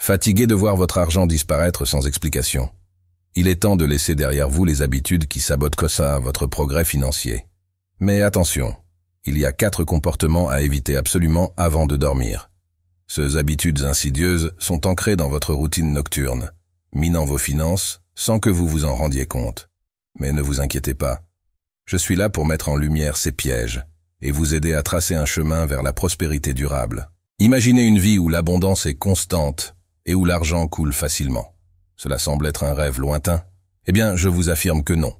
Fatigué de voir votre argent disparaître sans explication. Il est temps de laisser derrière vous les habitudes qui sabotent votre progrès financier. Mais attention, il y a 4 comportements à éviter absolument avant de dormir. Ces habitudes insidieuses sont ancrées dans votre routine nocturne, minant vos finances sans que vous vous en rendiez compte. Mais ne vous inquiétez pas, je suis là pour mettre en lumière ces pièges et vous aider à tracer un chemin vers la prospérité durable. Imaginez une vie où l'abondance est constante et où l'argent coule facilement. Cela semble être un rêve lointain. Eh bien, je vous affirme que non.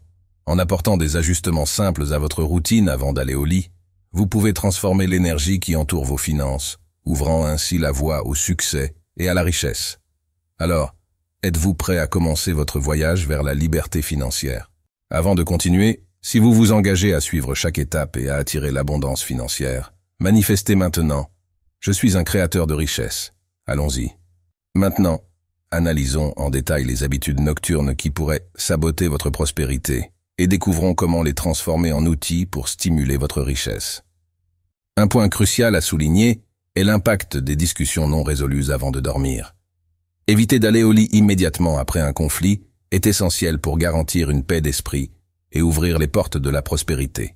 En apportant des ajustements simples à votre routine avant d'aller au lit, vous pouvez transformer l'énergie qui entoure vos finances, ouvrant ainsi la voie au succès et à la richesse. Alors, êtes-vous prêt à commencer votre voyage vers la liberté financière? Avant de continuer, si vous vous engagez à suivre chaque étape et à attirer l'abondance financière, manifestez maintenant. Je suis un créateur de richesse. Allons-y. Maintenant, analysons en détail les habitudes nocturnes qui pourraient saboter votre prospérité et découvrons comment les transformer en outils pour stimuler votre richesse. Un point crucial à souligner est l'impact des discussions non résolues avant de dormir. Éviter d'aller au lit immédiatement après un conflit est essentiel pour garantir une paix d'esprit et ouvrir les portes de la prospérité.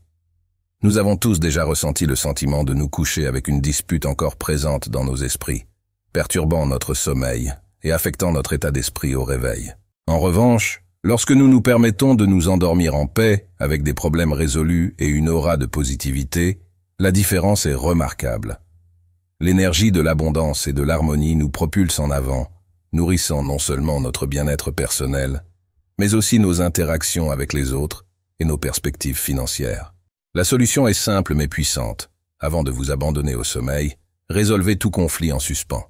Nous avons tous déjà ressenti le sentiment de nous coucher avec une dispute encore présente dans nos esprits, perturbant notre sommeil et affectant notre état d'esprit au réveil. En revanche, lorsque nous nous permettons de nous endormir en paix, avec des problèmes résolus et une aura de positivité, la différence est remarquable. L'énergie de l'abondance et de l'harmonie nous propulse en avant, nourrissant non seulement notre bien-être personnel, mais aussi nos interactions avec les autres et nos perspectives financières. La solution est simple mais puissante. Avant de vous abandonner au sommeil, résolvez tout conflit en suspens.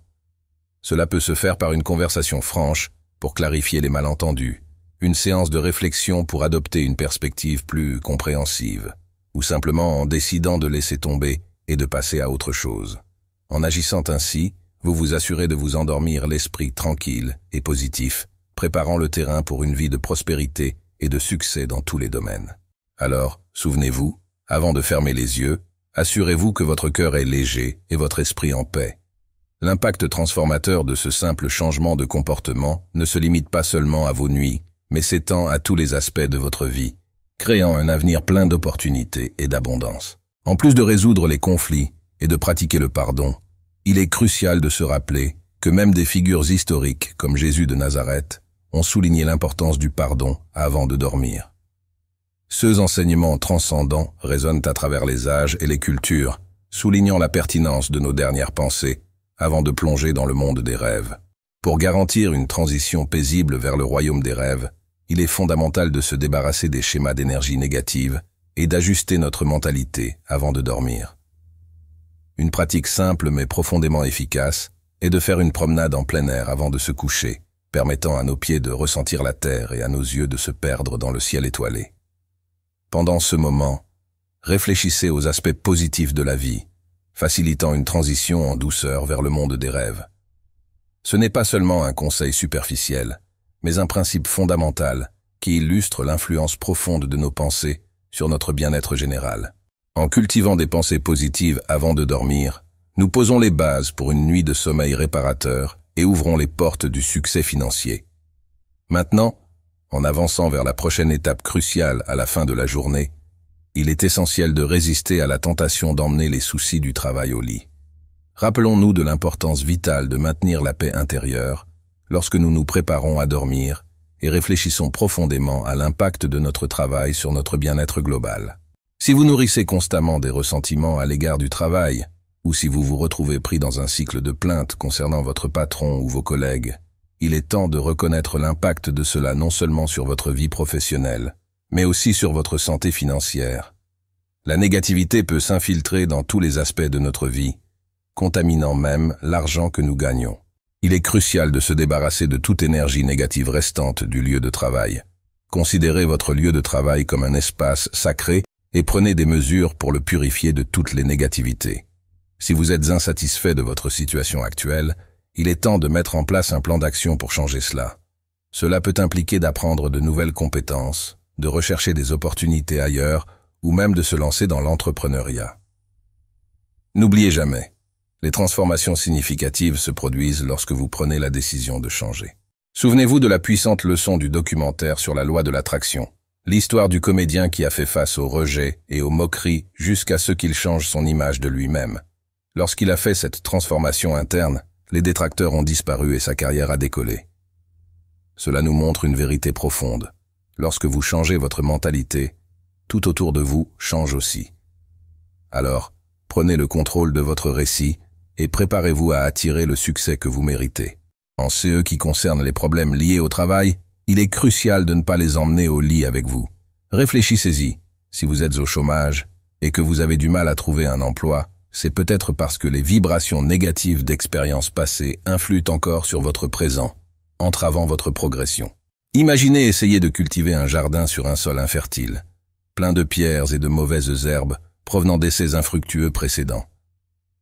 Cela peut se faire par une conversation franche pour clarifier les malentendus, une séance de réflexion pour adopter une perspective plus compréhensive, ou simplement en décidant de laisser tomber et de passer à autre chose. En agissant ainsi, vous vous assurez de vous endormir l'esprit tranquille et positif, préparant le terrain pour une vie de prospérité et de succès dans tous les domaines. Alors, souvenez-vous, avant de fermer les yeux, assurez-vous que votre cœur est léger et votre esprit en paix. L'impact transformateur de ce simple changement de comportement ne se limite pas seulement à vos nuits, mais s'étend à tous les aspects de votre vie, créant un avenir plein d'opportunités et d'abondance. En plus de résoudre les conflits et de pratiquer le pardon, il est crucial de se rappeler que même des figures historiques comme Jésus de Nazareth ont souligné l'importance du pardon avant de dormir. Ces enseignements transcendants résonnent à travers les âges et les cultures, soulignant la pertinence de nos dernières pensées avant de plonger dans le monde des rêves. Pour garantir une transition paisible vers le royaume des rêves, il est fondamental de se débarrasser des schémas d'énergie négative et d'ajuster notre mentalité avant de dormir. Une pratique simple mais profondément efficace est de faire une promenade en plein air avant de se coucher, permettant à nos pieds de ressentir la terre et à nos yeux de se perdre dans le ciel étoilé. Pendant ce moment, réfléchissez aux aspects positifs de la vie, facilitant une transition en douceur vers le monde des rêves. Ce n'est pas seulement un conseil superficiel, mais un principe fondamental qui illustre l'influence profonde de nos pensées sur notre bien-être général. En cultivant des pensées positives avant de dormir, nous posons les bases pour une nuit de sommeil réparateur et ouvrons les portes du succès financier. Maintenant, en avançant vers la prochaine étape cruciale à la fin de la journée, il est essentiel de résister à la tentation d'emmener les soucis du travail au lit. Rappelons-nous de l'importance vitale de maintenir la paix intérieure lorsque nous nous préparons à dormir et réfléchissons profondément à l'impact de notre travail sur notre bien-être global. Si vous nourrissez constamment des ressentiments à l'égard du travail, ou si vous vous retrouvez pris dans un cycle de plaintes concernant votre patron ou vos collègues, il est temps de reconnaître l'impact de cela non seulement sur votre vie professionnelle, mais aussi sur votre santé financière. La négativité peut s'infiltrer dans tous les aspects de notre vie, contaminant même l'argent que nous gagnons. Il est crucial de se débarrasser de toute énergie négative restante du lieu de travail. Considérez votre lieu de travail comme un espace sacré et prenez des mesures pour le purifier de toutes les négativités. Si vous êtes insatisfait de votre situation actuelle, il est temps de mettre en place un plan d'action pour changer cela. Cela peut impliquer d'apprendre de nouvelles compétences, de rechercher des opportunités ailleurs ou même de se lancer dans l'entrepreneuriat. N'oubliez jamais, Les transformations significatives se produisent lorsque vous prenez la décision de changer. Souvenez-vous de la puissante leçon du documentaire sur la loi de l'attraction. L'histoire du comédien qui a fait face au rejet et aux moqueries jusqu'à ce qu'il change son image de lui-même. Lorsqu'il a fait cette transformation interne, les détracteurs ont disparu et sa carrière a décollé. Cela nous montre une vérité profonde. Lorsque vous changez votre mentalité, tout autour de vous change aussi. Alors, prenez le contrôle de votre récit et préparez-vous à attirer le succès que vous méritez. En ce qui concerne les problèmes liés au travail, il est crucial de ne pas les emmener au lit avec vous. Réfléchissez-y. Si vous êtes au chômage et que vous avez du mal à trouver un emploi, c'est peut-être parce que les vibrations négatives d'expériences passées influent encore sur votre présent, entravant votre progression. Imaginez essayer de cultiver un jardin sur un sol infertile, plein de pierres et de mauvaises herbes provenant d'essais infructueux précédents.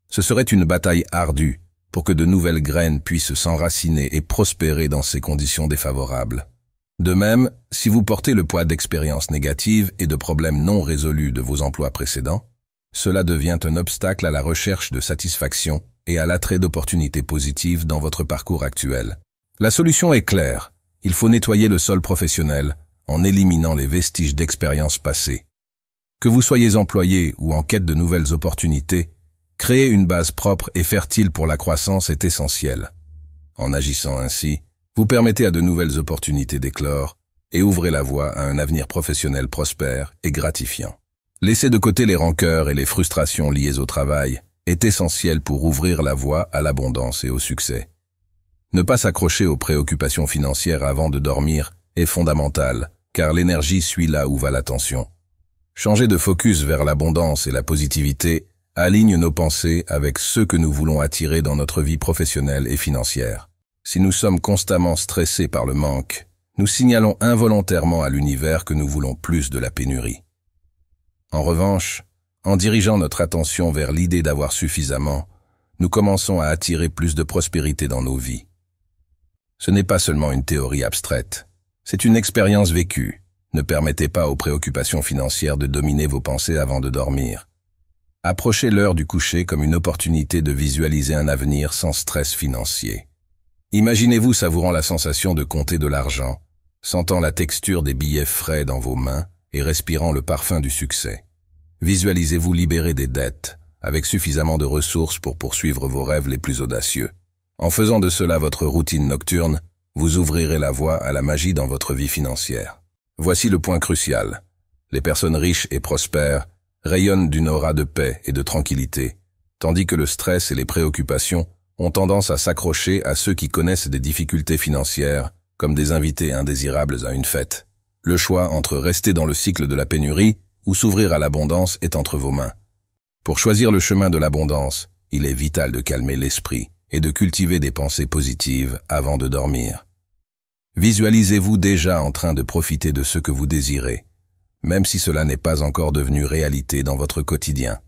Ce serait une bataille ardue pour que de nouvelles graines puissent s'enraciner et prospérer dans ces conditions défavorables. De même, si vous portez le poids d'expériences négatives et de problèmes non résolus de vos emplois précédents, cela devient un obstacle à la recherche de satisfaction et à l'attrait d'opportunités positives dans votre parcours actuel. La solution est claire. Il faut nettoyer le sol professionnel en éliminant les vestiges d'expériences passées. Que vous soyez employé ou en quête de nouvelles opportunités, créer une base propre et fertile pour la croissance est essentiel. En agissant ainsi, vous permettez à de nouvelles opportunités d'éclore et ouvrez la voie à un avenir professionnel prospère et gratifiant. Laisser de côté les rancœurs et les frustrations liées au travail est essentiel pour ouvrir la voie à l'abondance et au succès. Ne pas s'accrocher aux préoccupations financières avant de dormir est fondamental, car l'énergie suit là où va l'attention. Changer de focus vers l'abondance et la positivité aligne nos pensées avec ceux que nous voulons attirer dans notre vie professionnelle et financière. Si nous sommes constamment stressés par le manque, nous signalons involontairement à l'univers que nous voulons plus de la pénurie. En revanche, en dirigeant notre attention vers l'idée d'avoir suffisamment, nous commençons à attirer plus de prospérité dans nos vies. Ce n'est pas seulement une théorie abstraite, c'est une expérience vécue. Ne permettez pas aux préoccupations financières de dominer vos pensées avant de dormir. Approchez l'heure du coucher comme une opportunité de visualiser un avenir sans stress financier. Imaginez-vous savourant la sensation de compter de l'argent, sentant la texture des billets frais dans vos mains et respirant le parfum du succès. Visualisez-vous libéré des dettes, avec suffisamment de ressources pour poursuivre vos rêves les plus audacieux. En faisant de cela votre routine nocturne, vous ouvrirez la voie à la magie dans votre vie financière. Voici le point crucial. Les personnes riches et prospères rayonnent d'une aura de paix et de tranquillité, tandis que le stress et les préoccupations ont tendance à s'accrocher à ceux qui connaissent des difficultés financières, comme des invités indésirables à une fête. Le choix entre rester dans le cycle de la pénurie ou s'ouvrir à l'abondance est entre vos mains. Pour choisir le chemin de l'abondance, il est vital de calmer l'esprit et de cultiver des pensées positives avant de dormir. Visualisez-vous déjà en train de profiter de ce que vous désirez, même si cela n'est pas encore devenu réalité dans votre quotidien.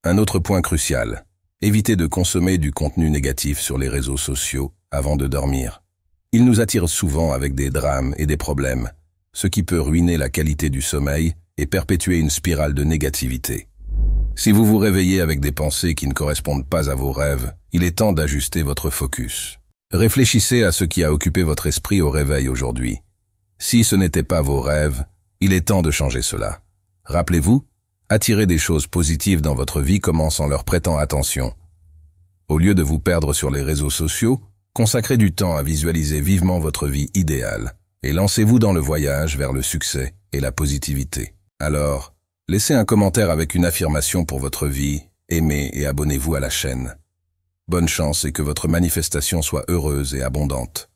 Un autre point crucial, évitez de consommer du contenu négatif sur les réseaux sociaux avant de dormir. Ils nous attirent souvent avec des drames et des problèmes, ce qui peut ruiner la qualité du sommeil et perpétuer une spirale de négativité. Si vous vous réveillez avec des pensées qui ne correspondent pas à vos rêves, il est temps d'ajuster votre focus. Réfléchissez à ce qui a occupé votre esprit au réveil aujourd'hui. Si ce n'était pas vos rêves, il est temps de changer cela. Rappelez-vous, attirer des choses positives dans votre vie commence en leur prêtant attention. Au lieu de vous perdre sur les réseaux sociaux, consacrez du temps à visualiser vivement votre vie idéale et lancez-vous dans le voyage vers le succès et la positivité. Alors, laissez un commentaire avec une affirmation pour votre vie, aimez et abonnez-vous à la chaîne. Bonne chance et que votre manifestation soit heureuse et abondante.